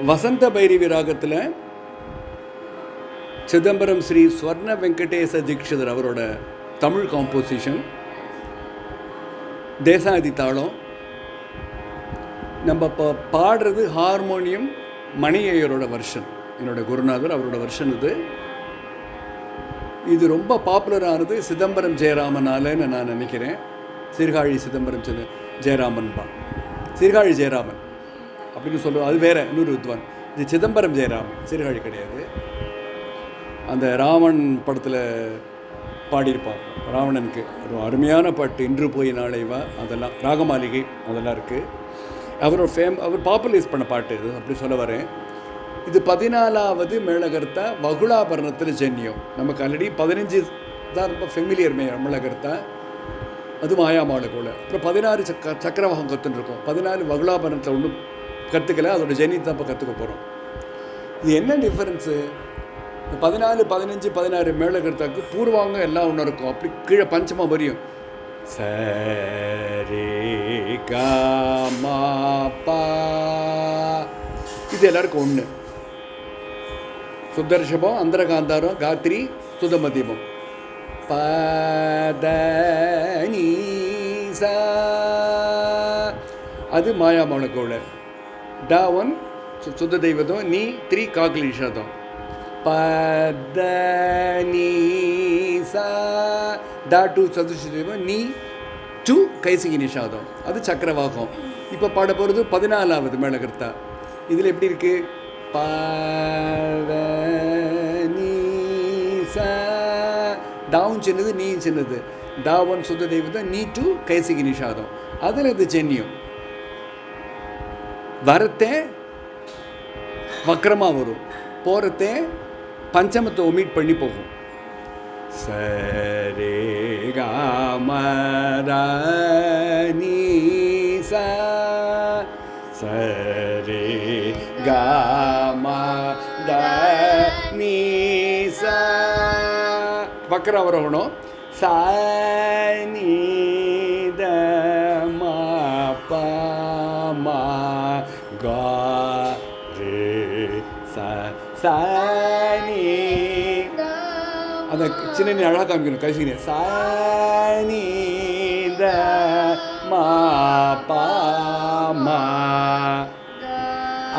வசந்த பைரவி ராகத்தில் சிதம்பரம் ஸ்ரீ ஸ்வர்ண வெங்கடேச தீக்ஷிதர் அவரோட தமிழ் காம்போசிஷன், தேசாதி தாளம். நம்ம இப்போ பாடுறது ஹார்மோனியம் மணி ஐயரோட வெர்ஷன், என்னோட குருநாதர் அவரோட வெர்ஷன் இது ரொம்ப பாப்புலரானது சிதம்பரம் ஜெயராமனாலன்னு நான் நினைக்கிறேன். சீர்காழி சிதம்பரம் ஜெயராமன்பா, சீர்காழி ஜெயராமன் அப்படின்னு சொல்லுவோம், அது வேறு இன்னொரு வித்வான். இது சிதம்பரம் ஜெயராமன், சீர்காழி கிடையாது. அந்த ராவண் படத்தில் பாடியிருப்பான், ராவணனுக்கு ஒரு அருமையான பாட்டு இன்று போய் நாளை வா, அதெல்லாம் ராகமாளிகை அதெல்லாம் இருக்குது. அவர் பாப்புலரைஸ் பண்ண பாட்டு இது, அப்படி சொல்ல வரேன். இது 14வது மேளகர்த்தா வகுளாபரணத்தில் ஜென்யம். நமக்கு ஆல்ரெடி 15 தான் ரொம்ப ஃபெமிலியர் மேளகர்த்தா, அது மாயாமாளுக்குள்ள. அப்புறம் 16 சக்கரவாகம் கற்றுருக்கோம், 14 வகுளாபரணத்தில் ஒன்றும் கற்றுக்கல, அதோட ஜெனியத்தை இப்போ கற்றுக்க போகிறோம். இது என்ன டிஃப்ரென்ஸு? 14, 15, 16 மேளகர்த்தாக்கு பூர்வாங்க எல்லாம் ஒன்று இருக்கும், அப்படி கீழே பஞ்சமா வரியும். சரி கா பா, இது எல்லாருக்கும் ஒன்று. சுத்தர்ஷபம், அந்தரகாந்தாரம், காத்ரி, சுதமதிபம். பதனீசா அது மாயாமௌனக்கோள. டா1 சுத்த தெய்வதம், நீ 3 காக்லிஷதம். பதனீசா டா2 சதுர்ஷ தெய்வம், நீ 2 கைசிகி நிஷாதம், அது சக்கரவாகம். இப்போ பாட போகிறது 14வது மேளகர்த்தா. இதில் எப்படி இருக்கு? பதனீசா, டாவும் சின்னது, நீ சின்னது. டா1 சுத்த தெய்வதம், நீ 2 கைசிகி நிஷாதம், அதில் இது ஜென்யம். வரத்தே வக்கரமாக வரும், போகிறத்தே பஞ்சமத்தை ஒமிட் பண்ணி போகும். சரே காமரீசா, சரே காமரீசா, வக்கரம் வரணும். சானித மா கா ரே சானி, அந்த சின்ன நீ அழகாக காமிக்கணும் கடைசி. சானித மா பா மா,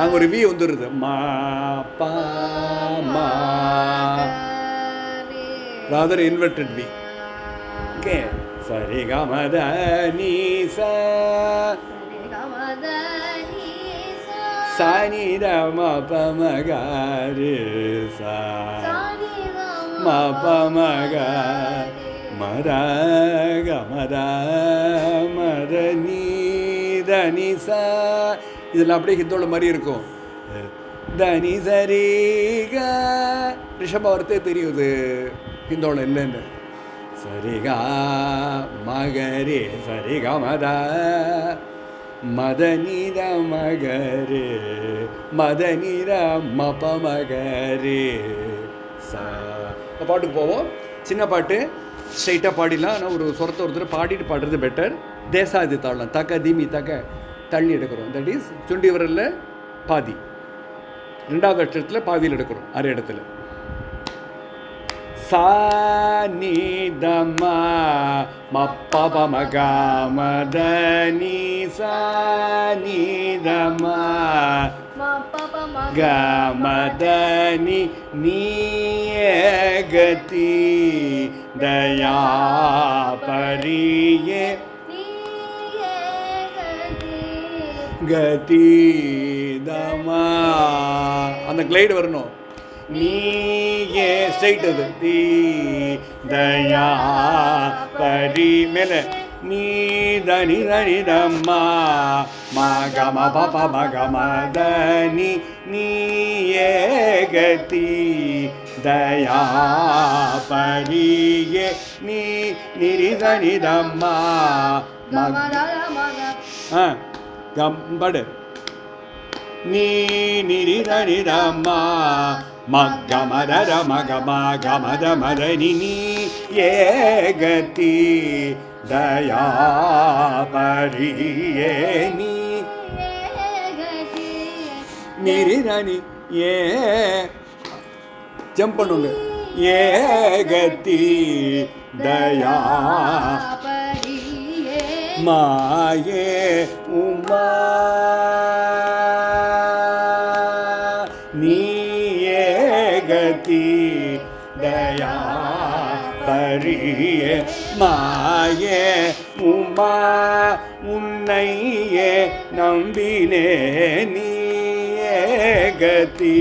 அங்கே ஒரு வி வந்துடுது. மா பா மா, ராதர் இன்வெர்டட் வி. ஓகே, சரி கமத நீசா சானி ரம பமகாரு சா மபமக மரக மர மரணி தனிசா, இதெல்லாம் அப்படியே ஹிந்தோள மாதிரி இருக்கும். தனி சரிக ரிஷபாவர்த்தே தெரியுது, ஹிந்தோளம் இல்லைன்னு. சரிகா மகரே சரிக மத மதனிர மகரே மதனிர மபமகரே சா. பாட்டுக்கு போவோம். சின்ன பாட்டு ஸ்ட்ரைட்டாக பாடிடலாம், ஆனால் ஒரு சொரத்தை ஒருத்தர் பாடிட்டு பாடுறது பெட்டர். தேசாதி தாளம், தக்க தீமி தக்க தள்ளி எடுக்கிறோம். தட் இஸ் சுண்டி விரலில் பாதி, 2வது அட்சத்தில் பாதியில் எடுக்கிறோம், அரை இடத்துல. சா நீ தம மப்பமக மதனி சா நீ தம கமதனி நீயகதி தயா பரியே கதி தமா, அந்த கிளைடு வரணும். நீயே ஸ்ட்ரைட், அது தீ தயா பரி மேலே நீ தனி தனி தம்மா மகம பப மகமதனி நீயே கதி தயா பரியே நீ நிரிதனி தம்மா கம்படு நீ நிரிதனி தம்மா மகமர மகம கமத மதனி நீ ஏகதி தயா பரியே நீ நிரிரணி ஏ ஜம்ப் பண்ணுங்க ஏகதி தயா மாயே உமா நீயே கதி தயா பரியே மாயே உமா உன்னையே நம்பினே நீயே கதி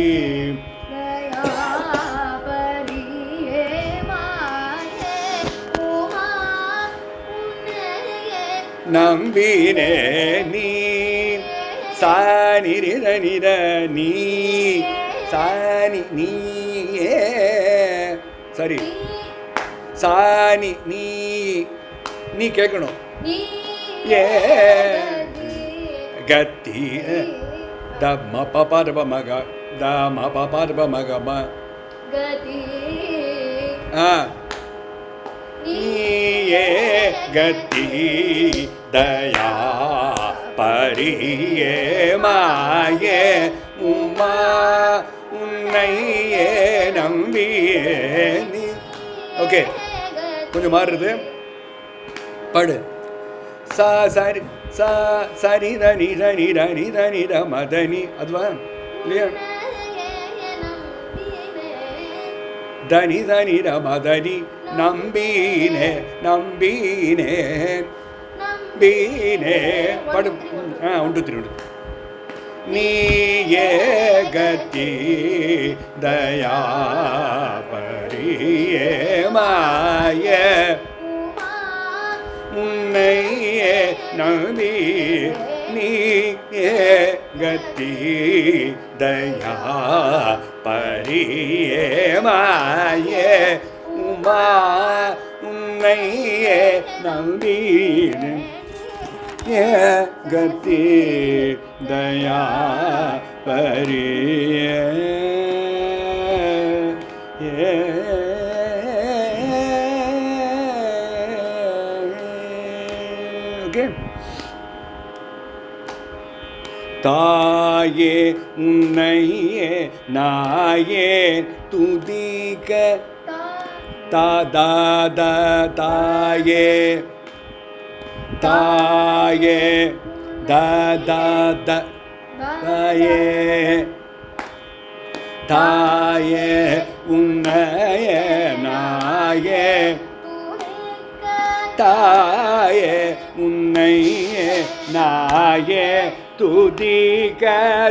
நம்பினே நீ சாணி நிர நீ சாணி நீயே சரி சாணி நீ கேட்கணும் ஏ கத்தி த ம ப மக த ம ப மக ம நீயே கதி தயா பரியே மாயே உமா உன்னையே நம்பியே நீ. ஓகே, கொஞ்சம் மாறுறது. படு சா சரி சா சரி தனி தனி தனி தனி த மதனி அதுவா இல்லையா? தனி தனி த மதனி நம்பீனே நம்பீனே நம்பீனே படு 1 2 3 நீயே கதி தயா பரியே மாயே உன்னையே நம்பி நீயே கதி தயா பரியே மாயே உமா உன்னையே நம்பீனே கதி தயா பரியே ஓகே. தாயே உன்னையே நாயே துதிக்க தாதாத தாயே தாயே தாதாத தாயே தாயே உன்னையே நாயே தாயே உன்னையே நாயே துதிக்க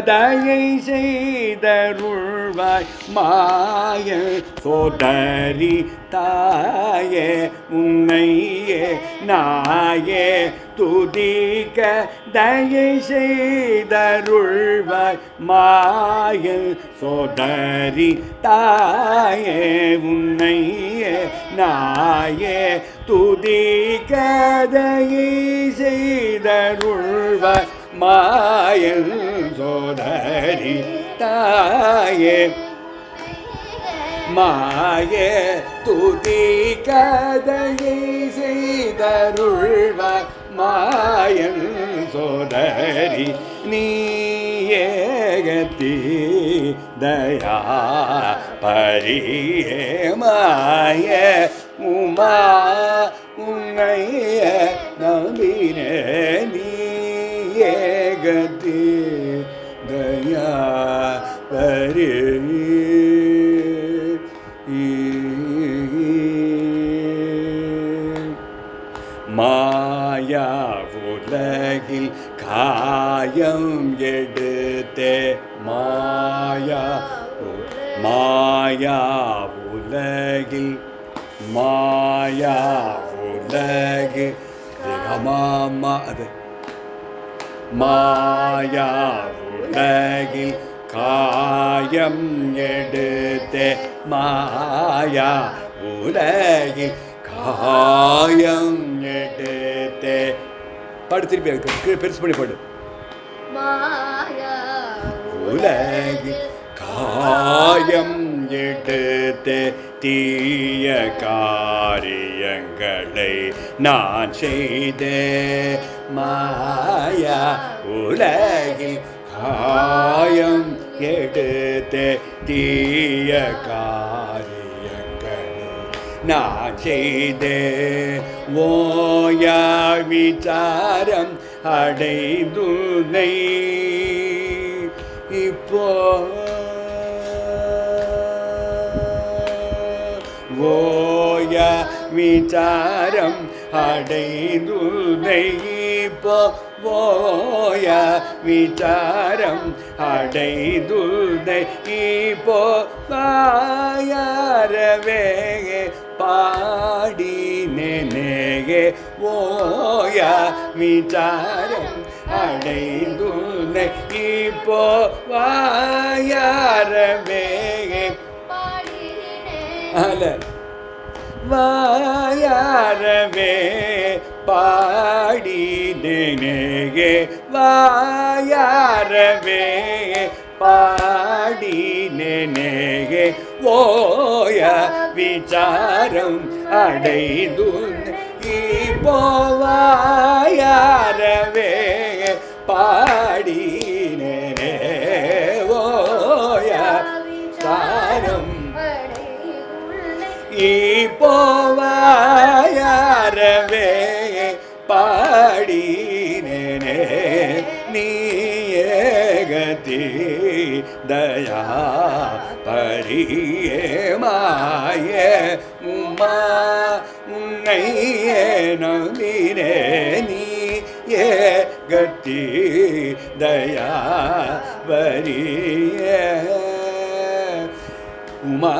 தயை செய்தருள்வாய் மாய சோதரி தாயே உன்னையே நாயே துதிக்க தயை செய்தருள்வாய் மாய சோதரி தாயே உன்னையே நாயே துதிக்க தயை செய்தருள்வாய் மாயன் சோதரி தாயே மாயே துதி கதையை செய்தருள்வாய் மாயன் சோதரி நீயே கதி தயா பரியே மாயே உமா உன்னையே நம்பினே நீயே கதி தயா பரியே மாயா உலகில் காயம் எடுத்தே மாயா மாயா உலகில் மாயா உலகு மாமா அது மாயா உலகில் காயம் எடுத்தே மாயா உலகில் காயம் எடுத்தே பாடு திருப்பி பெருசு பண்ணி பாடு உலகில் காயம் எடுத்தே தீய காரியங்களை நான் செய்தே மாயா உலகில் ஆயம் எடுத்து தீய காரியங்களை நான் செய்தே ஓயா விசாரம் அடைந்துனை இப்போ ஓயா விசாரம் அடைந்துனை இப்போ ஓயா விசாரம் அடைந்துனை இப்போ வாயாரவே பாடினேனே ஓயா விசாரம் அடைந்துனை இப்போ வாயாரவே அல்ல வாயாரவே பாடினேனே வாயாரவே பாடினேனே ஓய விசாரம் அடைந்து போவாயாரவே பாடினேனே ஓய விசாரம் போவாயாரவே பாடினேனே நீயே கதி தயா பரியே மாயே உமா உன்னையே நம்பினே நீயே கதி தயா பரியே உமா